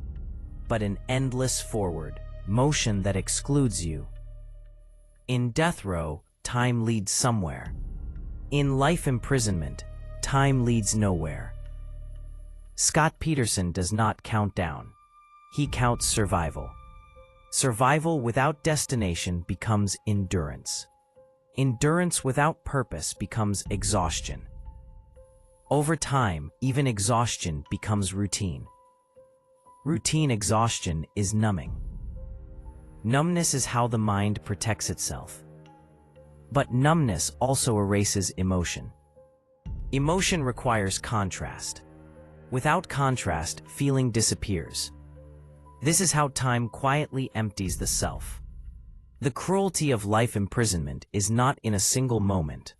but an endless forward motion that excludes you. In death row, time leads somewhere. In life imprisonment, time leads nowhere. Scott Peterson does not count down. He counts survival. Survival without destination becomes endurance. Endurance without purpose becomes exhaustion. Over time, even exhaustion becomes routine. Routine exhaustion is numbing. Numbness is how the mind protects itself. But numbness also erases emotion. Emotion requires contrast. Without contrast, feeling disappears. This is how time quietly empties the self. The cruelty of life imprisonment is not in a single moment.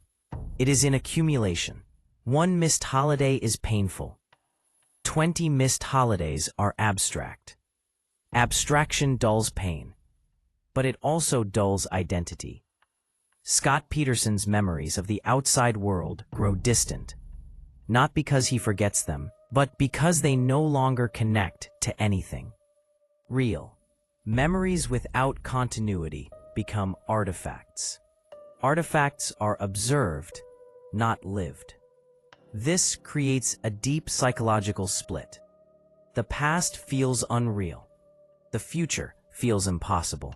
It is in accumulation. One missed holiday is painful. 20 missed holidays are abstract. Abstraction dulls pain, but it also dulls identity. Scott Peterson's memories of the outside world grow distant, not because he forgets them, but because they no longer connect to anything real. Memories without continuity become artifacts. Artifacts are observed, not lived. This creates a deep psychological split. The past feels unreal. The future feels impossible.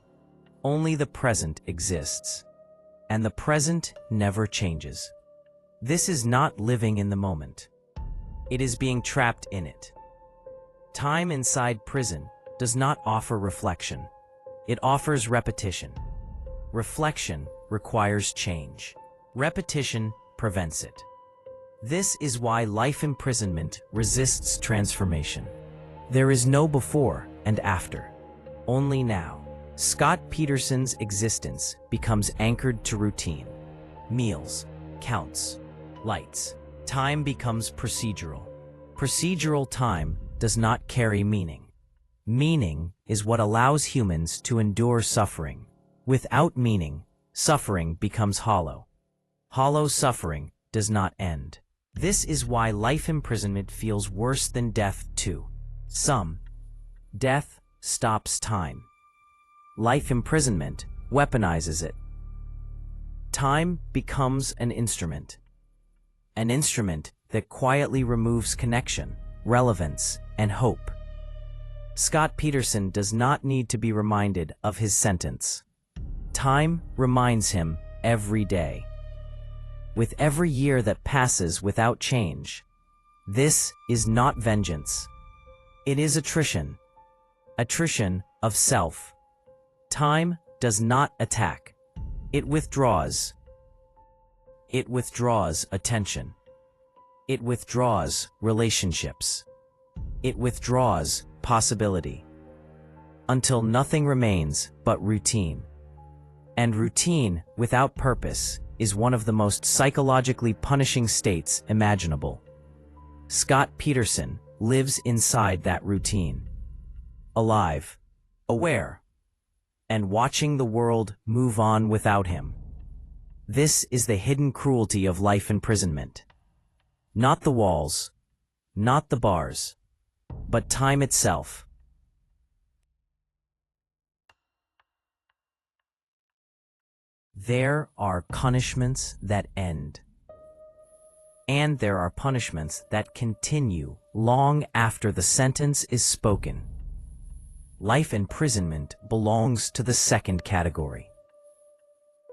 Only the present exists. And the present never changes. This is not living in the moment. It is being trapped in it. Time inside prison does not offer reflection. It offers repetition. Reflection requires change. Repetition prevents it. This is why life imprisonment resists transformation. There is no before and after, only now. Scott Peterson's existence becomes anchored to routine. Meals, counts, lights. Time becomes procedural. Procedural time does not carry meaning. Meaning is what allows humans to endure suffering. Without meaning, suffering becomes hollow. Hollow suffering does not end. This is why life imprisonment feels worse than death to some. Death stops time. Life imprisonment weaponizes it. Time becomes an instrument that quietly removes connection, relevance, and hope. Scott Peterson does not need to be reminded of his sentence. Time reminds him every day. With every year that passes without change, this is not vengeance. It is attrition of self. Time does not attack. It withdraws. It withdraws attention. It withdraws relationships. It withdraws possibility. Until nothing remains but routine. And routine without purpose is one of the most psychologically punishing states imaginable. Scott Peterson lives inside that routine. Alive, aware, and watching the world move on without him. This is the hidden cruelty of life imprisonment. Not the walls, not the bars, but time itself. There are punishments that end. And there are punishments that continue long after the sentence is spoken. Life imprisonment belongs to the second category.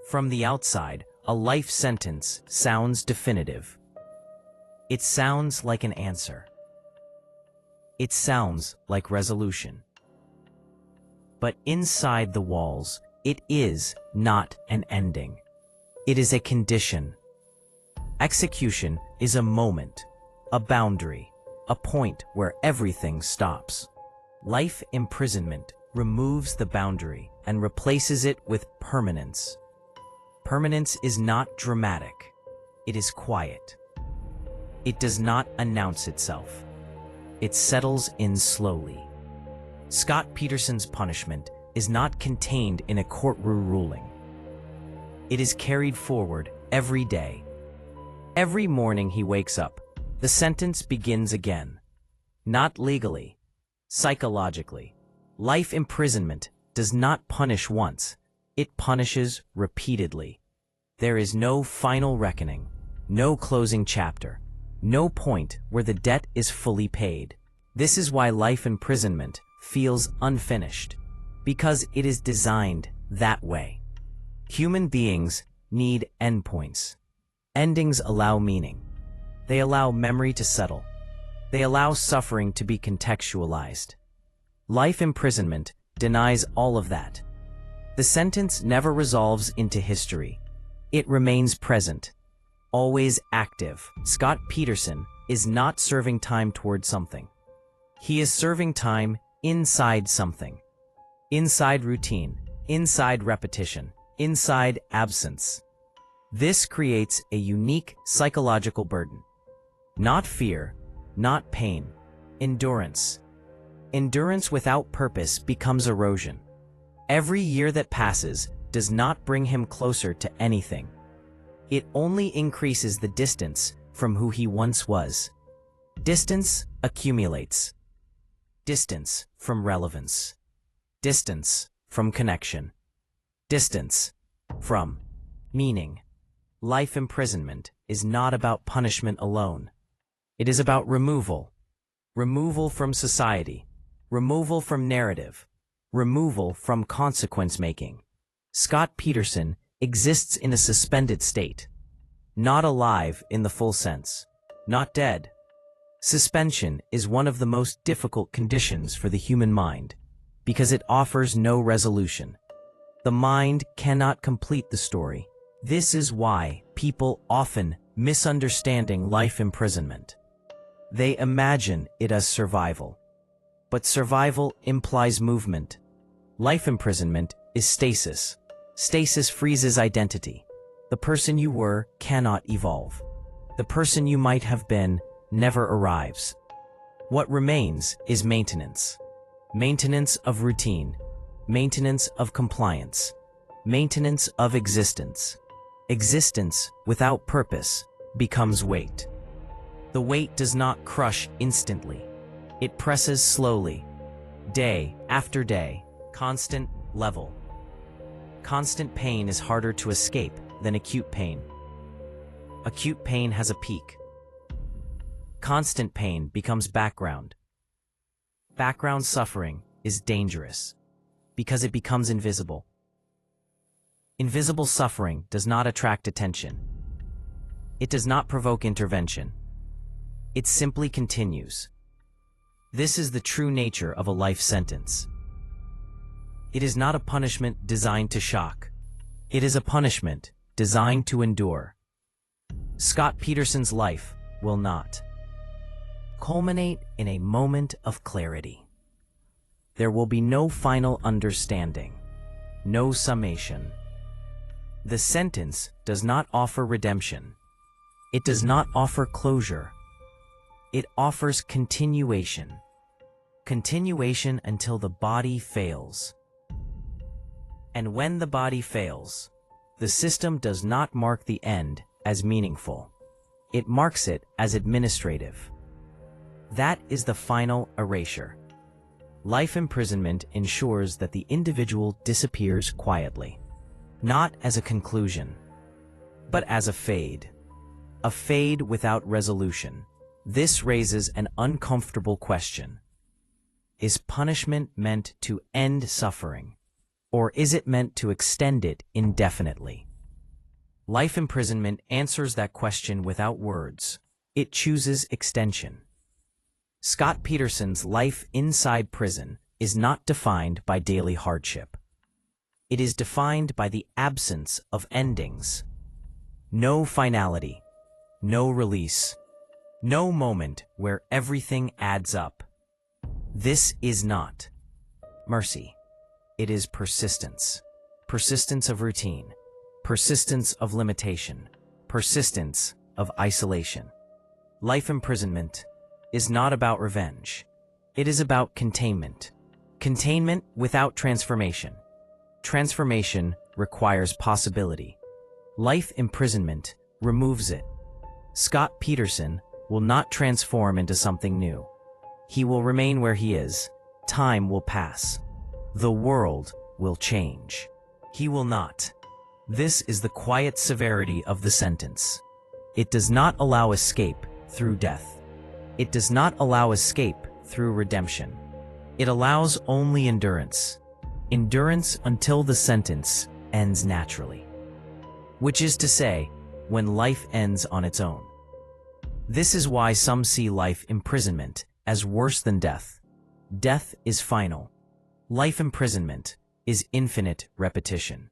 From the outside, a life sentence sounds definitive. It sounds like an answer. It sounds like resolution. But inside the walls, it is not an ending. It is a condition. Execution is a moment, a boundary, a point where everything stops. Life imprisonment removes the boundary and replaces it with permanence. Permanence is not dramatic. It is quiet. It does not announce itself. It settles in slowly. Scott Peterson's punishment is not contained in a courtroom ruling. It is carried forward every day. Every morning he wakes up, the sentence begins again. Not legally, psychologically. Life imprisonment does not punish once. It punishes repeatedly. There is no final reckoning, no closing chapter, no point where the debt is fully paid. This is why life imprisonment feels unfinished, because it is designed that way. Human beings need endpoints. Endings allow meaning. They allow memory to settle. They allow suffering to be contextualized. Life imprisonment denies all of that. The sentence never resolves into history. It remains present, always active. Scott Peterson is not serving time toward something. He is serving time inside something. Inside routine, inside repetition, inside absence. This creates a unique psychological burden. Not fear, not pain, endurance. Endurance without purpose becomes erosion. Every year that passes does not bring him closer to anything. It only increases the distance from who he once was. Distance accumulates. Distance from relevance. Distance from connection. Distance from meaning. Life imprisonment is not about punishment alone. It is about removal. Removal from society. Removal from narrative. Removal from consequence making. Scott Peterson exists in a suspended state. Not alive in the full sense. Not dead. Suspension is one of the most difficult conditions for the human mind, because it offers no resolution. The mind cannot complete the story. This is why people often misunderstanding life imprisonment. They imagine it as survival. But survival implies movement. Life imprisonment is stasis. Stasis freezes identity. The person you were cannot evolve. The person you might have been never arrives. What remains is maintenance. Maintenance of routine. Maintenance of compliance. Maintenance of existence. Existence without purpose becomes weight. The weight does not crush instantly. It presses slowly, day after day, constant level. Constant pain is harder to escape than acute pain. Acute pain has a peak. Constant pain becomes background. Background suffering is dangerous because it becomes invisible. Invisible suffering does not attract attention. It does not provoke intervention. It simply continues. This is the true nature of a life sentence. It is not a punishment designed to shock. It is a punishment designed to endure. Scott Peterson's life will not culminate in a moment of clarity. There will be no final understanding, no summation. The sentence does not offer redemption. It does not offer closure. It offers continuation. Continuation until the body fails. And when the body fails, the system does not mark the end as meaningful. It marks it as administrative. That is the final erasure. Life imprisonment ensures that the individual disappears quietly, not as a conclusion, but as a fade without resolution. This raises an uncomfortable question. Is punishment meant to end suffering, or is it meant to extend it indefinitely? Life imprisonment answers that question without words. It chooses extension. Scott Peterson's life inside prison is not defined by daily hardship. It is defined by the absence of endings. No finality, no release, no moment where everything adds up. This is not mercy. It is persistence. Persistence of routine. Persistence of limitation. Persistence of isolation. Life imprisonment is not about revenge. It is about containment. Containment without transformation. Transformation requires possibility. Life imprisonment removes it. Scott Peterson will not transform into something new. He will remain where he is. Time will pass. The world will change. He will not. This is the quiet severity of the sentence. It does not allow escape through death. It does not allow escape through redemption. It allows only endurance. Endurance until the sentence ends naturally. Which is to say, when life ends on its own. This is why some see life imprisonment as worse than death. Death is final. Life imprisonment is infinite repetition.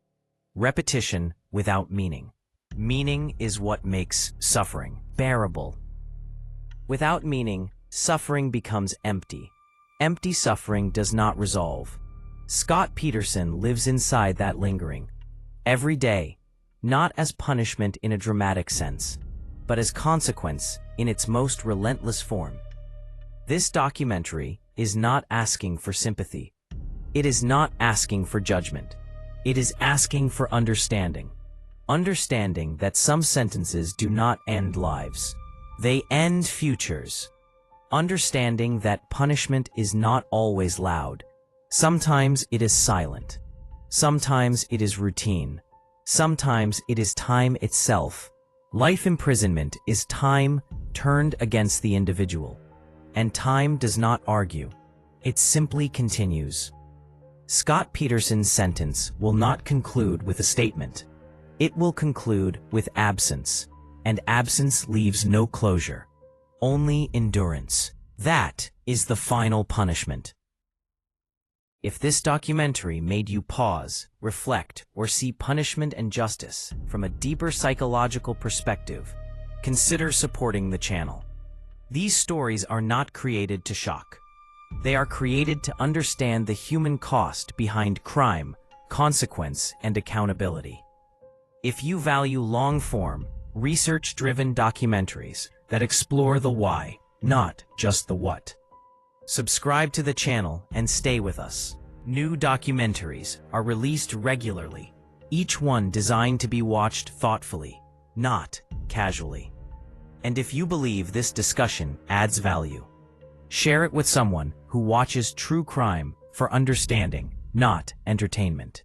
Repetition without meaning. Meaning is what makes suffering bearable. Without meaning, suffering becomes empty. Empty suffering does not resolve. Scott Peterson lives inside that lingering. Every day, not as punishment in a dramatic sense, but as consequence in its most relentless form. This documentary is not asking for sympathy. It is not asking for judgment. It is asking for understanding. Understanding that some sentences do not end lives. They end futures. Understanding that punishment is not always loud. Sometimes it is silent. Sometimes it is routine. Sometimes it is time itself. Life imprisonment is time turned against the individual. And time does not argue. It simply continues. Scott Peterson's sentence will not conclude with a statement. It will conclude with absence. And absence leaves no closure. Only endurance. That is the final punishment. If this documentary made you pause, reflect, or see punishment and justice from a deeper psychological perspective, consider supporting the channel. These stories are not created to shock. They are created to understand the human cost behind crime, consequence, and accountability. If you value long-form, research-driven documentaries that explore the why, not just the what, subscribe to the channel and stay with us. New documentaries are released regularly, each one designed to be watched thoughtfully, not casually. And if you believe this discussion adds value, share it with someone who watches true crime for understanding, not entertainment.